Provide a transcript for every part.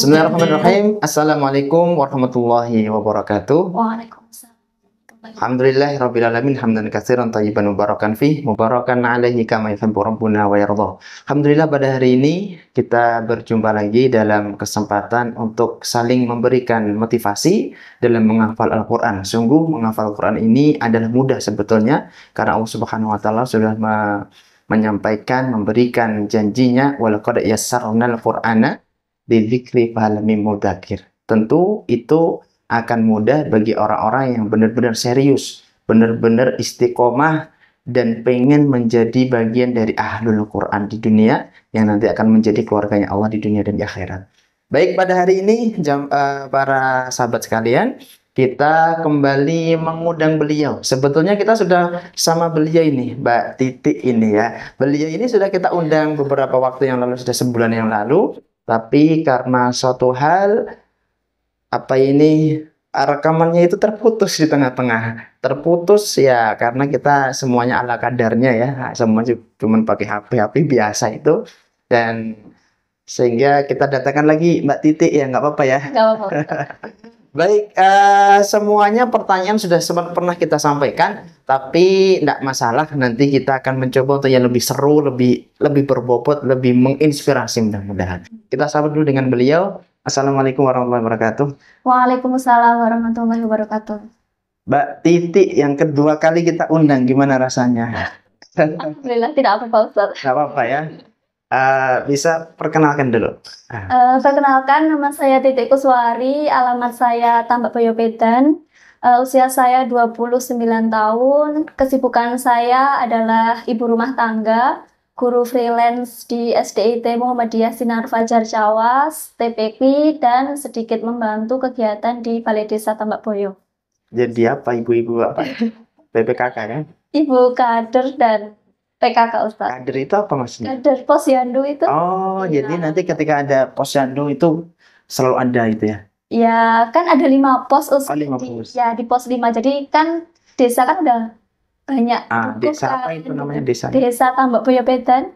Bismillahirrahmanirrahim. Assalamualaikum warahmatullahi wabarakatuh. Waalaikumsalam. Alhamdulillahirabbil alamin hamdan katsiran thayyiban mubarakan fih mubarakan alaihi kama yuhibbu rabbuna wa yarda. Alhamdulillah, pada hari ini kita berjumpa lagi dalam kesempatan untuk saling memberikan motivasi dalam menghafal Al-Qur'an. Sungguh menghafal Al-Qur'an ini adalah mudah sebetulnya, karena Allah Subhanahu wa taala sudah menyampaikan, memberikan janjinya, walaqad yassarnal Qur'ana lidzikri fahal mim mudzakir. Tentu itu akan mudah bagi orang-orang yang benar-benar serius, benar-benar istiqomah dan pengen menjadi bagian dari ahlul Quran di dunia, yang nanti akan menjadi keluarganya Allah di dunia dan di akhirat. Baik, pada hari ini para sahabat sekalian, kita kembali mengundang beliau. Sebetulnya kita sudah sama beliau ini, Mbak Titi ini ya. Beliau ini sudah kita undang beberapa waktu yang lalu, sudah sebulan yang lalu. Tapi karena suatu hal, rekamannya itu terputus di tengah-tengah. Terputus ya karena kita semuanya ala kadarnya ya. Semua cuma pakai HP biasa itu. Dan sehingga kita datangkan lagi Mbak Titi ya, nggak apa-apa ya. Nggak apa-apa. Baik, semuanya pertanyaan sudah sempat pernah kita sampaikan, tapi tidak masalah. Nanti kita akan mencoba untuk yang lebih seru, lebih berbobot, lebih menginspirasi mudah-mudahan. Kita sambut dulu dengan beliau. Assalamualaikum warahmatullahi wabarakatuh. Waalaikumsalam warahmatullahi wabarakatuh. Mbak Titi yang kedua kali kita undang, gimana rasanya? Alhamdulillah, tidak apa-apa Ustaz. Nggak apa-apa ya. Bisa perkenalkan dulu. Perkenalkan, nama saya Titi Kuswari, alamat saya Tambak Boyo Medan. Usia saya 29 tahun. Kesibukan saya adalah ibu rumah tangga, guru freelance di SDIT Muhammadiyah Sinar Fajar Cawas, TPQ, dan sedikit membantu kegiatan di Balai Desa Tambak Boyo. Jadi apa, ibu-ibu apa? PPKK kan? Ibu kader dan PKK Ustaz. Kader itu apa maksudnya? Kader posyandu itu. Oh, Iya. jadi nanti ketika ada posyandu itu selalu ada itu ya? Ya, kan ada 5 pos Ustaz. Oh, 5 pos. Ya, di pos 5. Jadi kan desa kan udah banyak. Desa apa itu namanya desa? Desa Tambak Boyo Medan.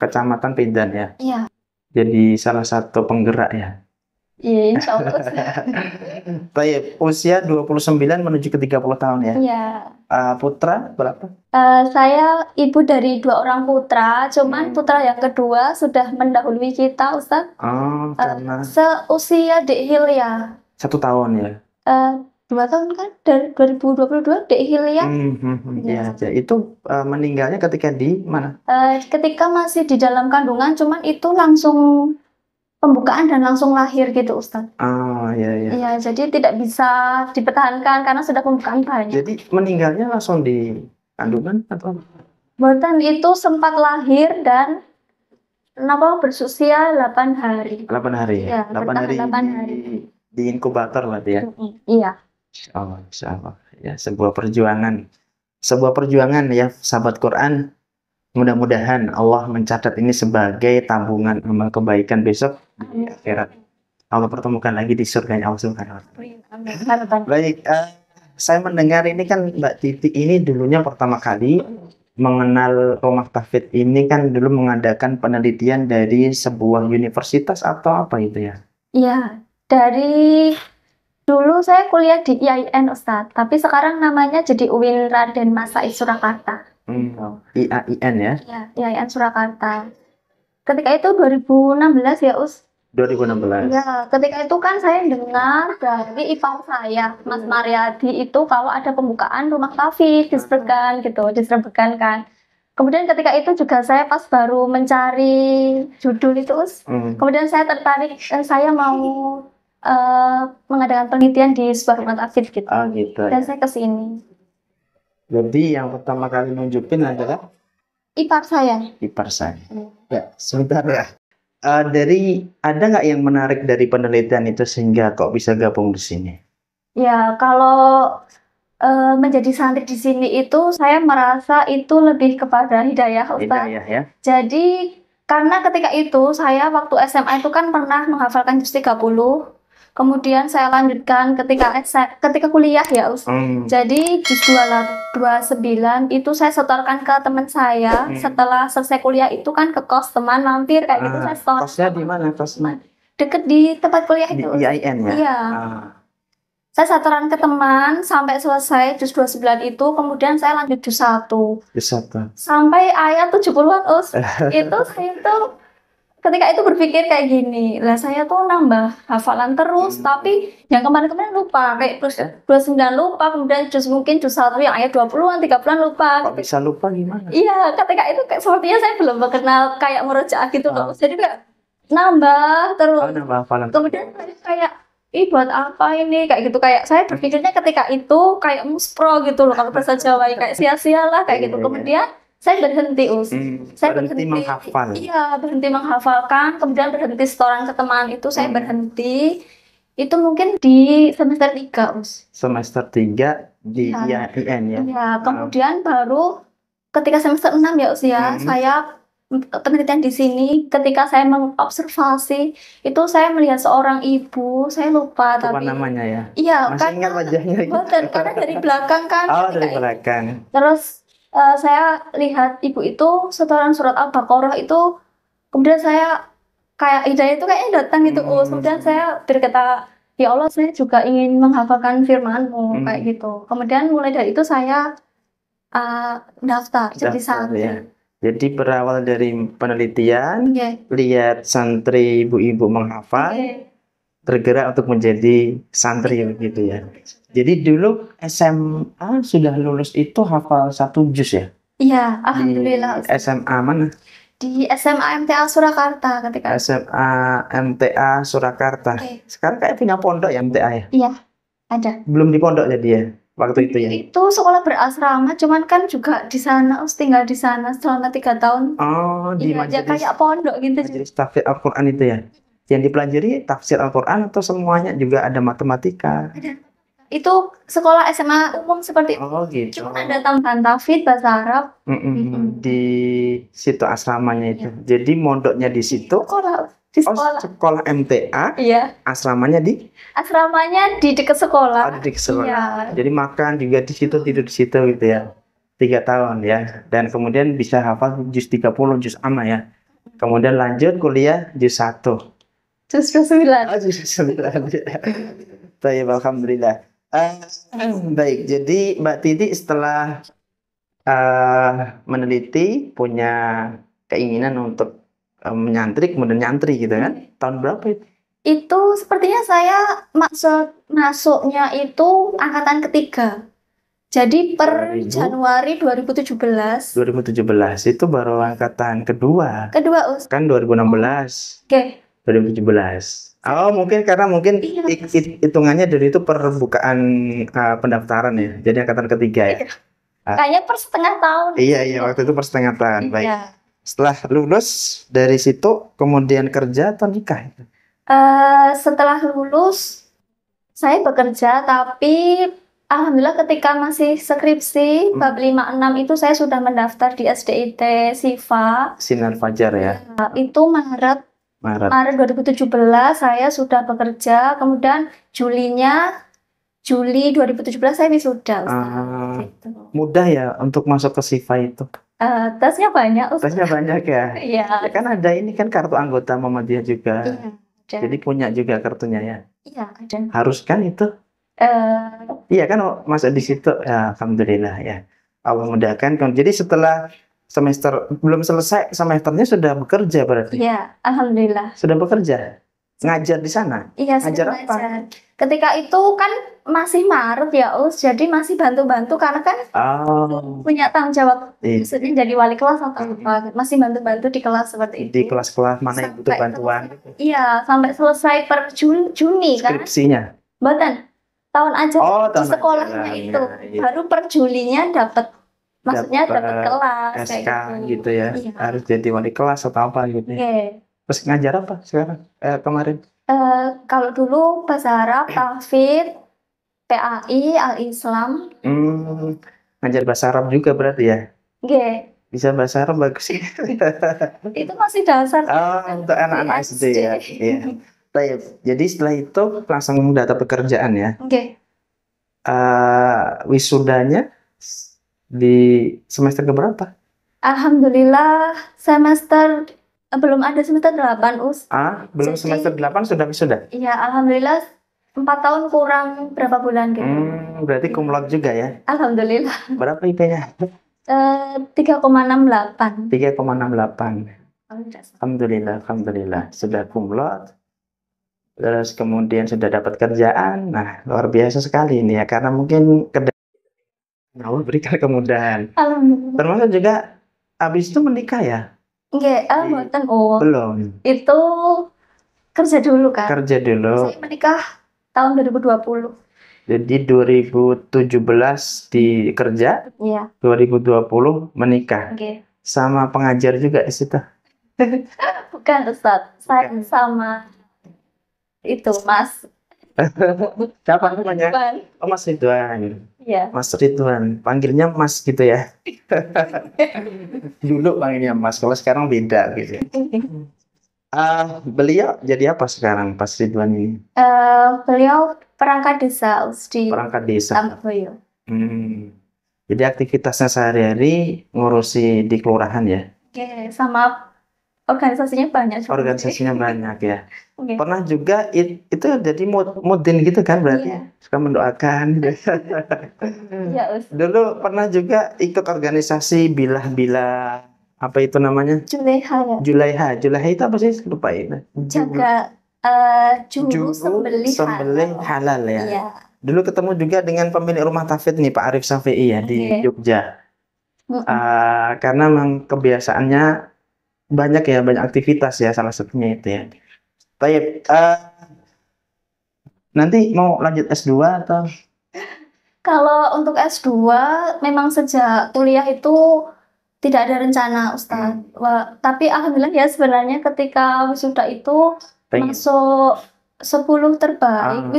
Kecamatan Medan ya? Iya. Jadi salah satu penggerak ya? Iya, insya Allah. Baik, usia 29 menuju ke 30 tahun ya? Iya. Putra berapa? Saya ibu dari 2 orang putra, cuman putra yang kedua sudah mendahului kita Ustaz. Oh, karena Seusia Dek Hilya. 1 tahun ya? 2 tahun kan, dari 2022 Dek Hilya. Ya, itu meninggalnya ketika di mana? Ketika masih di dalam kandungan, cuman itu langsung pembukaan dan langsung lahir gitu Ustaz. Oh, iya. Iya, jadi tidak bisa dipertahankan karena sudah pembukaan banyak. Jadi meninggalnya langsung di kandungan atau? Buatan itu sempat lahir dan berusia 8 hari. 8 hari ya? Ya, 8 hari, 8 hari. Di inkubator berarti ya? Iya. Oh, insyaallah. Ya, sebuah perjuangan ya, sahabat Quran. Mudah-mudahan Allah mencatat ini sebagai tabungan amal kebaikan besok di akhirat. Allah pertemukan lagi di surganya Allah Subhanahu wa taala. Baik, saya mendengar ini kan Mbak Titi ini dulunya pertama kali mengenal Rumah Tahfidz ini kan dulu mengadakan penelitian dari sebuah universitas atau apa itu ya? Iya, dari dulu saya kuliah di IAIN Ustadz, tapi sekarang namanya jadi UIN Raden Massaid Surakarta. IAIN ya? Ya, IAIN Surakarta. Ketika itu 2016 ya Us? 2016. Ya, ketika itu kan saya dengar dari ipar saya, Mas Mariadi, itu kalau ada pembukaan rumah tahfidz diserbekan kan. Kemudian ketika itu juga saya pas baru mencari judul itu Us. Kemudian saya tertarik, saya mau mengadakan penelitian di sebuah rumah tahfidz gitu. Oh gitu. Dan saya kesini. Jadi yang pertama kali nunjukin adalah Ipar saya. Ya, sebentar ya. Ada nggak yang menarik dari penelitian itu sehingga kok bisa gabung di sini? Ya, kalau menjadi santri di sini itu saya merasa itu lebih kepada hidayah Ustaz. Hidayah ya. Jadi karena ketika itu saya waktu SMA itu kan pernah menghafalkan juz 30. Kemudian saya lanjutkan ketika kuliah ya Us. Jadi juz 29 itu saya setorkan ke teman saya. Setelah selesai kuliah itu kan ke kos teman mampir kayak gitu saya setor. Kosnya di mana kosnya? deket di tempat kuliah Di itu. IAIN ya? Iya. Ah, Saya satoran ke teman sampai selesai jus 29 itu, kemudian saya lanjut jus 1. bisa tuh. Sampai ayat 70-an, Us. Itu saya tuh ketika itu berpikir kayak gini, lah saya tuh nambah hafalan terus, tapi yang kemarin-kemarin lupa, kayak terus 29 lupa, kemudian jus mungkin jus 1 yang ayat 20-an, 30-an lupa. Kok bisa lupa gimana? Iya, ketika itu kayak sepertinya saya belum mengenal kayak murojaah gitu loh. Ah. Jadi kayak nambah terus. Oh, nambah hafalan. Kemudian saya kayak, ih buat apa ini? Kayak gitu, kayak saya berpikirnya ketika itu kayak muspro gitu loh kalau bahasa Jawa, kayak sia-sia lah kayak gitu. Iya. Kemudian saya berhenti, Us. Saya Berhenti menghafal. Iya, berhenti menghafalkan, kemudian berhenti setoran ke teman itu saya berhenti. Itu mungkin di semester 3, Us. Semester 3 di Iya. IAIN ya? Iya, kemudian baru ketika semester 6 ya, Us ya, saya penelitian di sini, ketika saya mengobservasi itu saya melihat seorang ibu, saya lupa Lupa tapi namanya ya? iya, Masih ingat wajahnya gitu? karena dari belakang kan. Oh, ketika dari itu. belakang. Terus saya lihat ibu itu setoran surat Al-Baqarah itu, kemudian saya kayak hidayah itu kayaknya datang gitu, kemudian saya berkata, ya Allah, saya juga ingin menghafalkan firman-Mu kayak gitu. Kemudian mulai dari itu saya daftar jadi santri. Ya. Jadi berawal dari penelitian, Iya. lihat santri ibu-ibu menghafal, Iya. tergerak untuk menjadi santri begitu ya. Jadi dulu SMA sudah lulus itu hafal 1 juz ya? Iya, Di alhamdulillah. SMA mana? Di SMA MTA Surakarta ketika itu. SMA MTA Surakarta. Oke. Sekarang kayak punya pondok ya MTA ya? Iya, ada. Belum di pondok jadi ya waktu itu ya? Itu sekolah berasrama, cuman kan juga di sana, tinggal di sana selama 3 tahun. Oh, di Iya, majelis, kayak pondok gitu. majelis tafsir Al-Quran itu ya? Yang dipelajari tafsir Al-Quran atau semuanya juga ada matematika? Ada. Itu sekolah SMA umum seperti itu. Oh gitu. Cuma ada tambahan tahfidz, bahasa Arab. Di situ asramanya itu. Jadi mondoknya di situ. Di Oh, sekolah. sekolah MTA. Iya. Asramanya di? Asramanya di dekat sekolah. Oh, di sekolah. Iya. Jadi makan juga di situ, tidur di situ gitu ya. 3 tahun ya. Dan kemudian bisa hafal juz 30, juz amma ya. Kemudian lanjut kuliah juz 1. Juz 29. Oh, juz 9. Baik, alhamdulillah. Baik, jadi Mbak Titi setelah meneliti, punya keinginan untuk menyantri, kemudian nyantri gitu kan? Tahun berapa itu? Itu sepertinya saya masuknya itu angkatan ketiga. Jadi per 2000? Januari 2017. 2017 itu baru angkatan kedua. Kedua, Us. Kan 2016. Oke. 2017. Oh, mungkin karena Iya. hitungannya dari itu perbukaan pendaftaran ya. Jadi angkatan ketiga ya. Kayaknya per setengah tahun. Iya, waktu itu per setengah tahun. Baik. Iya. Setelah lulus dari situ, kemudian kerja atau nikah? Setelah lulus, saya bekerja, tapi alhamdulillah ketika masih skripsi, bab 5-6 itu saya sudah mendaftar di SDIT Sifa. Sinar Fajar ya. Itu Maret 2017 saya sudah bekerja, kemudian Juli 2017 saya wisuda. Gitu. Mudah ya untuk masuk ke Sifa itu? Tesnya banyak. Tesnya banyak ya? Iya. Ya kan ada ini kan kartu anggota Muhammadiyah juga. Iya, ada. Jadi punya juga kartunya ya? Iya, ada. Harus kan itu? Iya kan masuk di situ ya, alhamdulillah ya. Allah mudahkan. Jadi setelah semester belum selesai semesternya sudah bekerja berarti? Iya, alhamdulillah. Sudah bekerja? Ngajar di sana? Iya, ngajar apa? Ketika itu kan masih Maret ya, Us. Jadi masih bantu-bantu karena kan punya tanggung jawab. Maksudnya jadi wali kelas atau apa. Masih bantu-bantu di kelas seperti itu. Di kelas-kelas mana yang butuh bantuan? Iya, sampai selesai per Juni kan. Skripsinya? Bahkan tahun aja di sekolahnya aja, itu. Ya. Baru per Julinya dapat, maksudnya dapat kelas SK kayak gitu ya. Iya. Harus jadi wali kelas atau apa gitu ya. Okay. Terus ngajar apa sekarang? Kemarin? Kalau dulu bahasa Arab, tahfidz, PAI, Al-Islam. Ngajar bahasa Arab juga berarti ya? Oke. Bisa bahasa Arab bagus ya. Itu masih dasar. Untuk anak-anak SD ya. Iya. Jadi setelah itu langsung dapat pekerjaan ya. Oke. Wisudanya di semester keberapa? Alhamdulillah semester Belum ada semester 8 Us. Belum Jadi- semester 8 sudah wisuda? Iya, alhamdulillah 4 tahun kurang berapa bulan gitu. Berarti cum laude juga ya? Alhamdulillah. Berapa IP-nya? 3,68. 3,68. Alhamdulillah sudah cum laude. Terus kemudian sudah dapat kerjaan. Nah, luar biasa sekali ini ya, karena mungkin Allah berikan kemudahan. Alhamdulillah. Termasuk juga habis itu menikah ya? Nggih, mboten oh. Belum. Itu kerja dulu kan. Kerja dulu. Saya menikah tahun 2020. Jadi 2017 di kerja, Iya. 2020 menikah. Oke. Sama pengajar juga di situ. Bukan Ustadz, saya sama itu Mas. Siapa namanya? Bukan. Oh, Mas Ridwan. Iya. Mas Ridwan, panggilnya Mas gitu ya. Dulu panggilnya Mas, kalau sekarang beda gitu. Beliau jadi apa sekarang, Pas Ridwan ini? Beliau perangkat desa di Perangkat desa. Tambakboyo. Jadi aktivitasnya sehari-hari ngurusi di kelurahan ya? Oke, sama organisasinya banyak juga. Organisasinya banyak ya. Oke. Pernah juga itu jadi mudin gitu kan berarti? Iya. Suka mendoakan. Iya, Us. Dulu pernah juga ikut organisasi bilah-bilah, apa itu namanya? Juleha ya. Julaiha itu apa sih? Lupa itu. Jaga juru sembelih halal ya. Iya. Dulu ketemu juga dengan pemilik rumah tafid nih, Pak Arif Syafi'i ya, di Oke. Jogja. Karena memang kebiasaannya banyak aktivitas ya, salah satunya itu ya. Baik, nanti mau lanjut S2 atau? Kalau untuk S2 memang sejak kuliah itu tidak ada rencana Ustadz. Tapi alhamdulillah ya sebenarnya ketika wisuda itu Pengen. masuk 10 terbaik,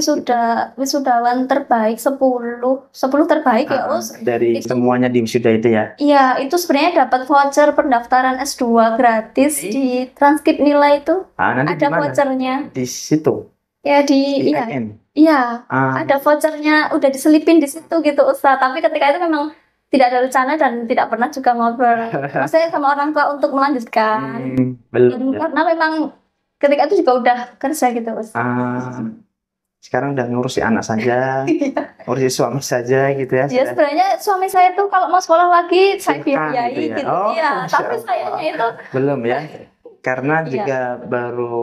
wisudawan terbaik 10 terbaik ya Us. Dari Itu- semuanya di wisuda itu ya. Iya, itu sebenarnya dapat voucher pendaftaran S2 gratis di transkrip nilai itu. Nanti Ada di mana? vouchernya. Di situ. Ya Di iya. IN. Iya, Ah, ada vouchernya udah diselipin di situ gitu Ustaz. Tapi ketika itu memang tidak ada rencana dan tidak pernah juga ngobrol maksudnya sama orang tua untuk melanjutkan. belum. Karena memang ketika itu juga udah kerja gitu Ustaz. Sekarang udah ngurusi anak saja, ngurusi suami saja gitu ya. Ya sebenarnya suami saya tuh kalau mau sekolah lagi saya Silakan biayai gitu ya. gitu. Oh, Iya, Masya tapi Allah. sayanya itu Belum ya, karena Iya. juga baru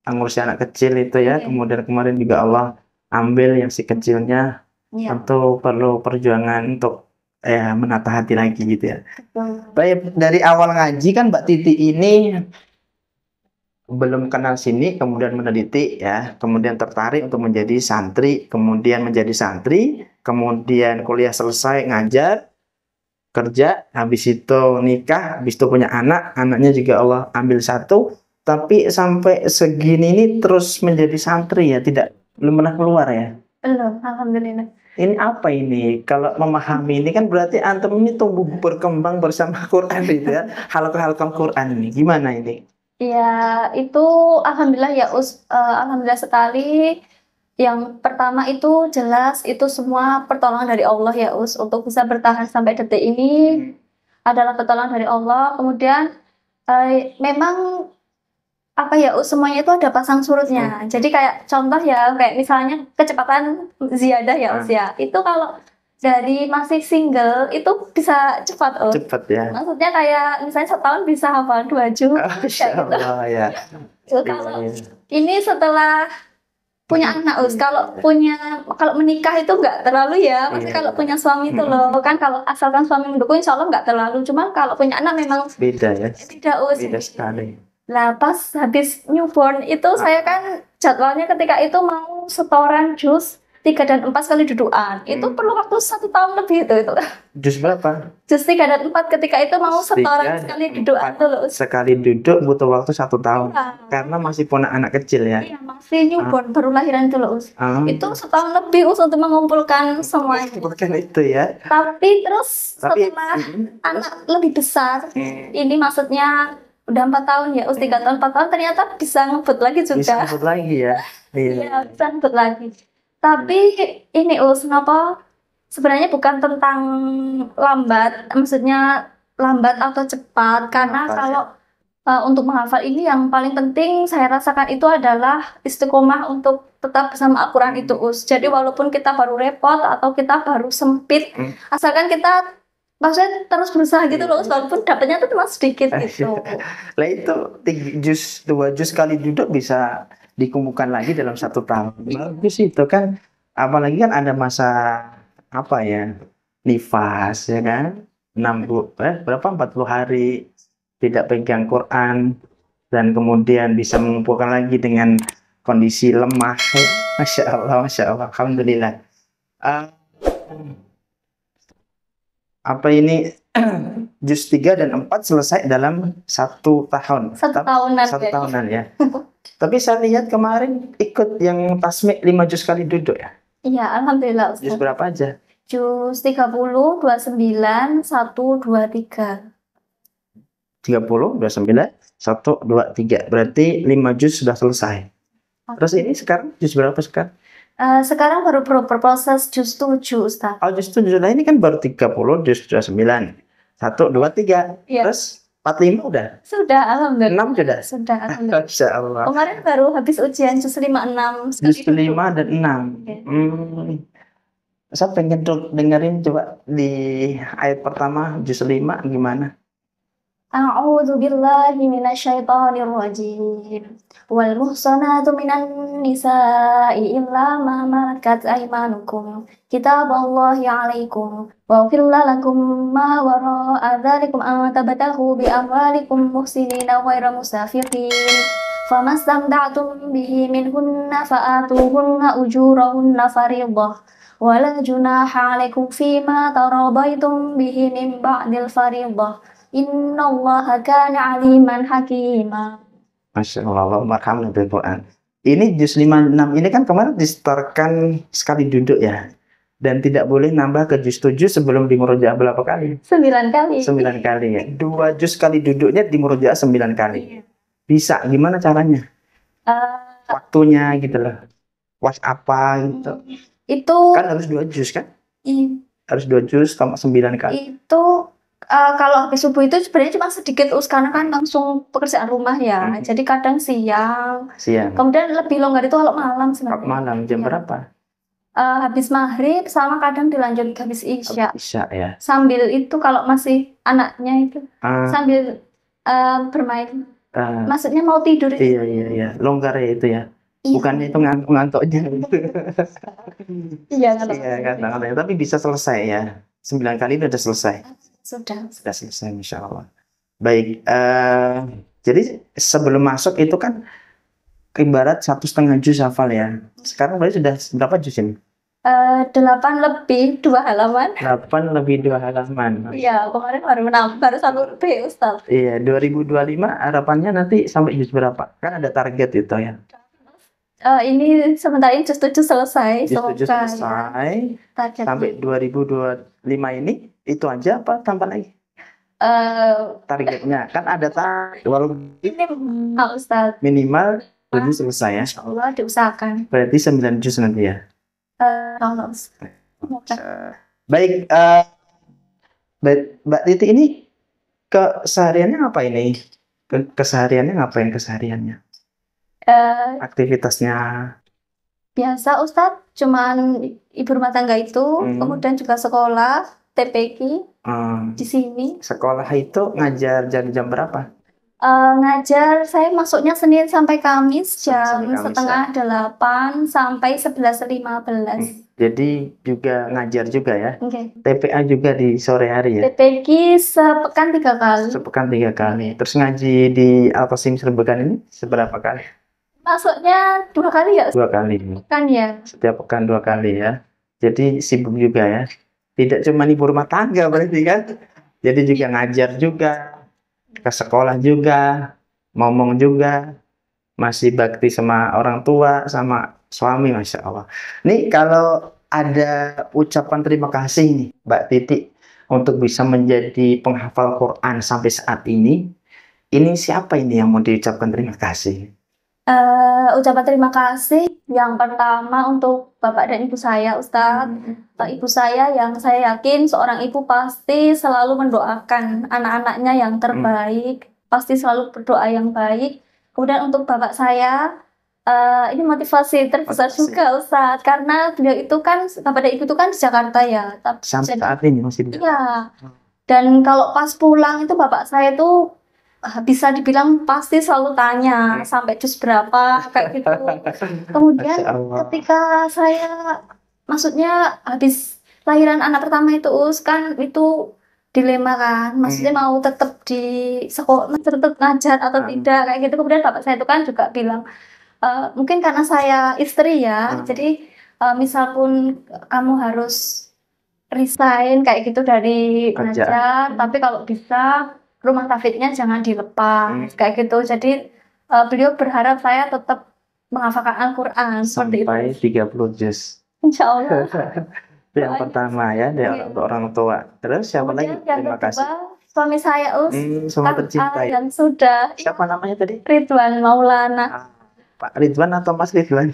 ngurusi anak kecil itu ya. Oke. Kemudian kemarin juga Allah ambil yang si kecilnya, iya. tentu perlu perjuangan untuk menata hati lagi gitu ya. Betul. Baik, dari awal ngaji kan Mbak Titi ini belum kenal sini, kemudian meneliti ya, kemudian tertarik untuk menjadi santri, kemudian kuliah selesai ngajar, kerja, habis itu nikah, habis itu punya anak, anaknya juga Allah ambil satu, tapi sampai segini ini terus menjadi santri ya, belum pernah keluar ya. Belum, alhamdulillah. Ini apa ini? Kalau memahami ini kan berarti antum ini tumbuh berkembang bersama Quran gitu ya, halaqah Quran ini, gimana ini? Ya, itu alhamdulillah ya alhamdulillah sekali. Yang pertama itu jelas itu semua pertolongan dari Allah ya Us untuk bisa bertahan sampai detik ini adalah pertolongan dari Allah. Kemudian memang apa ya Us semuanya itu ada pasang surutnya. Jadi kayak contoh ya kayak misalnya kecepatan ziyadah ya Us ya. Itu kalau dari masih single itu bisa cepat Us. Cepat ya. Maksudnya kayak misalnya setahun bisa hafal 2 juz Masya kayak gitu. Allah ya. Kalau ini setelah punya anak Us, kalau menikah itu nggak terlalu ya, maksudnya kalau punya suami itu loh, kan kalau asalkan suami mendukung insya Allah nggak terlalu, cuma kalau punya anak memang Beda ya. tidak Us. Beda sekali. Lah pas habis newborn itu saya kan jadwalnya ketika itu mau setoran jus 3 dan 4 kali dudukan, itu perlu waktu 1 tahun lebih itu. Jus berapa? Jus 3 dan 4 ketika itu mau setoran 3, sekali dudukan dulu. Sekali duduk butuh waktu 1 tahun. Iya. Karena masih punya anak kecil ya. Iya, masih newborn baru lahiran dulu Us. Itu setahun lebih Us untuk mengumpulkan semuanya. Bukan itu ya. Tapi terus Tapi setelah anak lebih besar, ini maksudnya udah 4 tahun ya, 3 tahun 4 tahun ternyata bisa ngebut lagi bisa juga. ngebut lagi ya. Iya, bisa ngebut lagi. Tapi ini kenapa? Sebenarnya bukan tentang lambat, maksudnya lambat atau cepat, karena Kenapa? kalau Untuk menghafal ini yang paling penting saya rasakan itu adalah istiqomah untuk tetap bersama Al-Quran itu, Us. Jadi walaupun kita baru repot atau kita baru sempit, asalkan kita maksudnya terus berusaha gitu loh, Us, walaupun dapatnya tuh cuma sedikit gitu. Lah itu 2 juz kali duduk bisa dikumpulkan lagi dalam 1 tahun. Bagus itu kan. Apalagi kan ada masa apa ya, nifas ya kan, 40 hari tidak pegang Quran dan kemudian bisa mengumpulkan lagi dengan kondisi lemah. Masya Allah, alhamdulillah. Uh, apa ini juz 3 dan 4 selesai dalam 1 tahun. 1 tahunan. 1 tahunan ya. Tapi saya lihat kemarin ikut yang tasmik 5 juz kali duduk ya. Iya, alhamdulillah, Ustaz. Juz berapa aja? Juz 30, 29, 1, 2, 3. 30, 29, 1, 2, 3. Berarti 5 juz sudah selesai. Terus ini sekarang juz berapa sekarang? Sekarang baru berproses juz 7, Ustaz. Oh, juz 7. Nah, ini kan baru 30, juz 29. 1, 2, 3. Iya. Terus 45 udah? Sudah, alhamdulillah. 6 sudah? Sudah, alhamdulillah. Masya Allah. Kemarin baru habis ujian juz 5, 6. Juz 5 dan 6. Saya pengen dengerin coba di ayat pertama juz 5 gimana? A'udzu billahi minasyaitonir rajim. Wal muhsanatu minan nisa'i illa ma malakat aymanukum. Kitaballahi 'alaikum. Wa uhilla lakum ma wara'a dzalikum an tabtahu bi amwalikum muhsinina ghairu musafihin. Famastamta'tum bihi minhunna fa'atuhunna ujurahunna fariidah. Wa la junaha 'alaikum fima taradaitum bihi min ba'dil fariidah. Innallaha kana aliman hakima. Masya Allah, Allahumma arhamna bil Quran. Ini juz 5, 6 ini kan kemarin disetorkan sekali duduk ya. Dan tidak boleh nambah ke juz 7 sebelum di murojaah berapa kali? 9 kali. 9 kali ya. 2 juz kali duduknya di murojaah 9 kali. Bisa, gimana caranya? Waktunya gitu loh. Apa gitu. Itu kan harus 2 juz kan? Harus 2 juz sama 9 kali. Itu kalau habis subuh itu sebenarnya cuma sedikit, Us, karena kan langsung pekerjaan rumah ya. Jadi kadang siang. Kemudian lebih longgar itu kalau malam sebenarnya. Malam jam berapa? Habis maghrib sama kadang dilanjut habis isya. Isya ya. Sambil itu kalau masih anaknya itu sambil bermain. Maksudnya mau tidur. Iya. Longgar ya itu ya. Bukan itu ngantuknya. Iya, ngantuk. Tapi bisa selesai ya. 9 kali itu udah selesai. Sudah selesai, Masya Allah. Baik, jadi sebelum masuk itu kan ibarat 1,5 juz hafal ya. Sekarang berarti sudah berapa juz ini? 8 lebih 2 halaman. 8 lebih 2 halaman. Iya, kemarin baru 1 lebih, Ustaz. Iya, 2025 harapannya nanti sampai juz berapa? Kan ada target itu ya. Ini sementara ini juz 7 selesai. Juz 7 selesai. Sampai 2025 ini itu aja apa tambah lagi? Targetnya kan ada target walaupun ini Ustaz. Minimal 7 selesai ya. Insyaallah diusahakan. Berarti 9 juz nanti ya. Baik, Mbak Titi ini kesehariannya apa ini? Kesehariannya ngapain kesehariannya? Aktivitasnya biasa, Ustadz, cuman ibu rumah tangga itu, kemudian juga sekolah TPQ di sini. Sekolah itu ngajar jam berapa? Ngajar saya masuknya Senin sampai Kamis jam setengah 8 sampai 11.15. Jadi juga ngajar juga ya? TPA juga di sore hari ya? TPQ sepekan 3 kali. Sepekan 3 kali. Terus ngaji di Al-Qasim Serbekan ini seberapa kali? Masuknya 2 kali ya? 2 kali. Kan ya? Setiap pekan 2 kali ya. Jadi sibuk juga ya. Tidak cuma ibu rumah tangga berarti kan? Jadi juga ngajar juga, ke sekolah juga, ngomong juga, masih bakti sama orang tua, sama suami, Masya Allah. Nih kalau ada ucapan terima kasih nih Mbak Titi untuk bisa menjadi penghafal Quran sampai saat ini siapa ini yang mau diucapkan terima kasih? Ucapan terima kasih yang pertama untuk Bapak dan Ibu saya, Ustadz. Ibu saya yang saya yakin seorang ibu pasti selalu mendoakan anak-anaknya yang terbaik, pasti selalu berdoa yang baik. Kemudian untuk bapak saya, ini motivasi terbesar Motivasi. juga Ustadz, karena beliau itu kan, bapak dan ibu itu kan di Jakarta ya. Sampai Jadi, saat ini masih di iya. Dan kalau pas pulang itu bapak saya tuh bisa dibilang pasti selalu tanya sampai jus berapa kayak gitu. Kemudian Masya Allah. ketika saya, maksudnya habis lahiran anak pertama itu kan itu dilema kan, maksudnya mau tetap di sekolah, tetap ngajar atau tidak kayak gitu. Kemudian bapak saya itu kan juga bilang, mungkin karena saya istri ya, jadi misal pun kamu harus resign kayak gitu dari ngajar, tapi kalau bisa rumah tafidnya jangan dilepas kayak gitu. Jadi beliau berharap saya tetap menghafalkan Al-Quran seperti sampai itu. 30 juz. Insya Allah. Itu yang pertama ya dari orang tua. Terus siapa lagi? Kemudian yang Terima kedua, kasih. suami saya Suami tercinta ya. yang sudah Siapa namanya tadi? Ridwan Maulana. Pak Ridwan atau Mas Ridwan?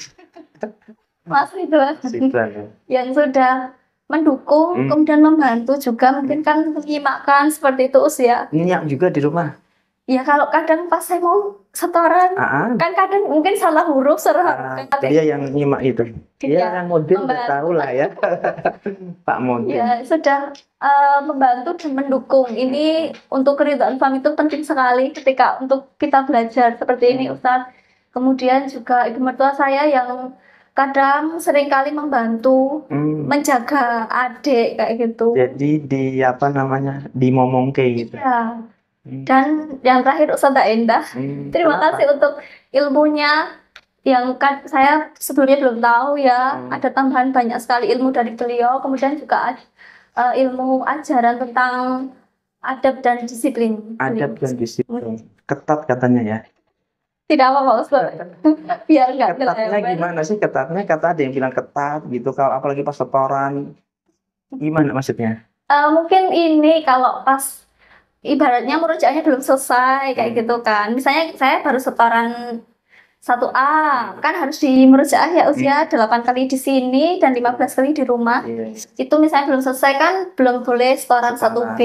Mas Ridwan. Ridwan ya. Yang sudah mendukung, kemudian membantu juga, mungkin kan menyimakkan seperti itu ya. Nyiak juga di rumah. Ya kalau kadang pas saya mau setoran, kan kadang mungkin salah huruf, dia yang nyimak itu. Dia kan model udah tahu lah ya. Pak model. Ya sudah membantu dan mendukung. Ini untuk keridhaan suami itu penting sekali ketika untuk kita belajar seperti ini Ustadz. Kemudian juga ibu mertua saya yang kadang seringkali membantu menjaga adik kayak gitu. Jadi dimomongke gitu. Ya. Dan yang terakhir Ustazah Endah, terima kasih untuk ilmunya yang kan saya sebelumnya belum tahu ya. Ada tambahan banyak sekali ilmu dari beliau. Kemudian juga ilmu ajaran tentang adab dan disiplin. Adab dan disiplin. Ketat katanya ya. Tidak apa-apa Ustaz. Biar nggak ketatnya gimana sih? Ketatnya kata ada yang bilang ketat gitu. Kalau apalagi pas setoran, gimana maksudnya? Mungkin ini kalau pas ibaratnya murojaahnya belum selesai kayak gitu kan. Misalnya saya baru setoran 1A, kan harus di murojaah ya usia 8 kali di sini dan 15 kali di rumah. Itu misalnya belum selesai kan belum boleh setoran 1B.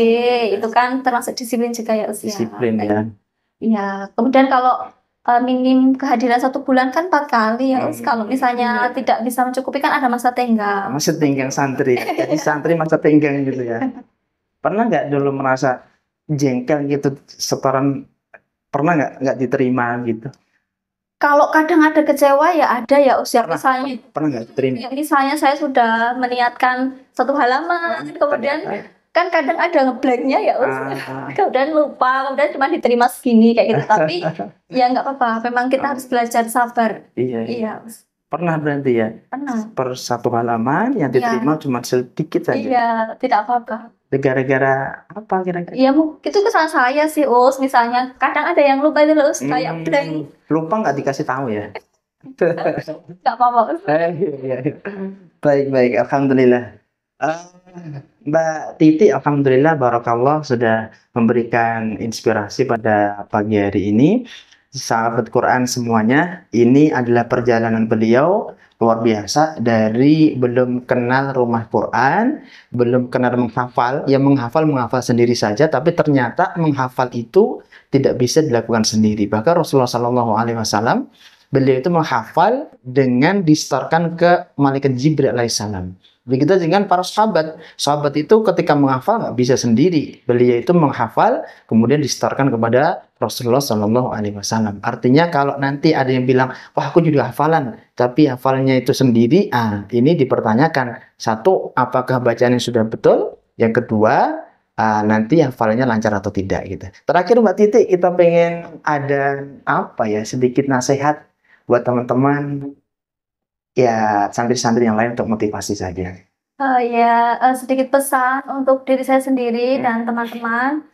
Itu kan termasuk disiplin juga ya usia. Disiplin ya. Iya, kemudian kalau minim kehadiran 1 bulan kan 4 kali ya. Kalau misalnya tidak bisa mencukupi kan ada masa tenggang. Masa tenggang santri. Jadi santri masa tenggang gitu ya. Pernah nggak dulu merasa jengkel gitu setoran, pernah nggak diterima gitu? Kalau kadang ada kecewa ya ada ya usia misalnya. Pernah nggak diterima? Ya, misalnya saya sudah meniatkan 1 halaman, kemudian kan kadang ada ngeblanknya ya kemudian lupa, kemudian cuma diterima segini kayak gitu. Tapi ya nggak apa-apa, memang kita harus belajar sabar. Iya. Pernah berarti ya? Pernah. Per 1 halaman yang diterima cuma sedikit saja. Iya, tidak apa-apa. Gara-gara apa kira-kira? Iya, itu kesalahan saya sih, Us. Misalnya, kadang ada yang lupa itu, Us, kayak blank. Lupa nggak dikasih tahu ya? Nggak apa-apa, Us. Iya. Baik, alhamdulillah. Mbak Titi, alhamdulillah, barakallah sudah memberikan inspirasi pada pagi hari ini. Sahabat Quran semuanya, ini adalah perjalanan beliau luar biasa dari belum kenal rumah Quran, belum kenal menghafal, ya menghafal sendiri saja, tapi ternyata menghafal itu tidak bisa dilakukan sendiri. Bahkan Rasulullah SAW, beliau itu menghafal dengan disetorkan ke malaikat Jibril alaihissalam. Begitu dengan para sahabat itu ketika menghafal nggak bisa sendiri, beliau itu menghafal kemudian disetorkan kepada Rasulullah SAW. Artinya kalau nanti ada yang bilang, wah aku juga hafalan, tapi hafalnya itu sendiri, ini dipertanyakan. Satu, apakah bacaannya sudah betul? Yang kedua, nanti hafalnya lancar atau tidak gitu. Terakhir Mbak Titi, kita pengen ada sedikit nasihat buat teman-teman ya santri-santri yang lain untuk motivasi saja. Sedikit pesan untuk diri saya sendiri dan teman-teman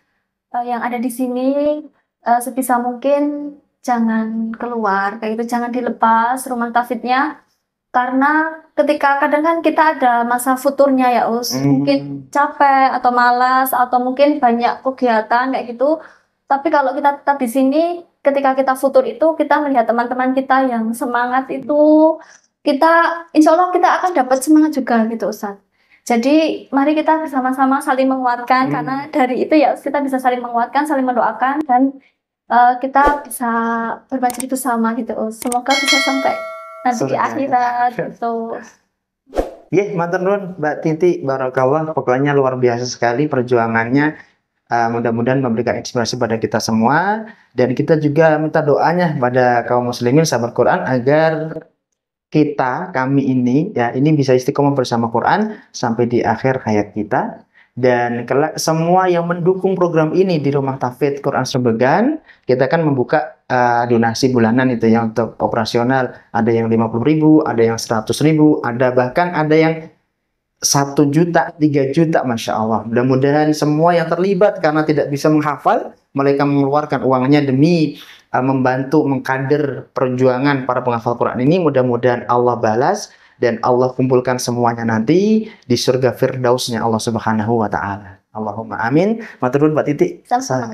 yang ada di sini, sebisa mungkin jangan keluar kayak gitu, jangan dilepas rumah tafidnya, karena ketika kadang kan kita ada masa futurnya ya Us, mungkin capek atau malas atau mungkin banyak kegiatan kayak gitu. Tapi kalau kita tetap di sini, ketika kita futur itu kita melihat teman-teman kita yang semangat itu, kita insya Allah kita akan dapat semangat juga gitu Ustaz. Jadi mari kita bersama-sama saling menguatkan, karena dari itu ya kita bisa saling menguatkan, saling mendoakan, dan kita bisa berbagi bersama gitu. Semoga bisa sampai nanti di Surga. akhirat gitu. Matur nuwun Mbak Titi, barakallah. Pokoknya luar biasa sekali perjuangannya. Mudah-mudahan memberikan inspirasi pada kita semua, dan kita juga minta doanya pada kaum muslimin sahabat Quran agar kami ini ya ini bisa istiqomah bersama Quran sampai di akhir hayat kita, dan semua yang mendukung program ini di Rumah Tahfidz Quran Srebegan, kita akan membuka donasi bulanan itu yang untuk operasional. Ada yang 50.000, ada yang 100.000, bahkan ada yang 1 juta, 3 juta, Masya Allah. Mudah-mudahan semua yang terlibat karena tidak bisa menghafal, mereka mengeluarkan uangnya demi membantu mengkader perjuangan para penghafal Quran ini. Mudah-mudahan Allah balas dan Allah kumpulkan semuanya nanti di surga Firdausnya Allah Subhanahu wa Ta'ala. Allahumma amin. Matur nuwun Mbak Titi.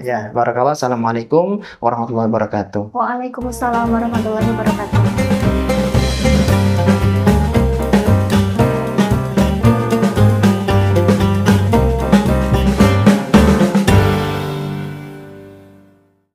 Ya, barakallah. Assalamualaikum warahmatullahi wabarakatuh. Waalaikumsalam warahmatullahi wabarakatuh.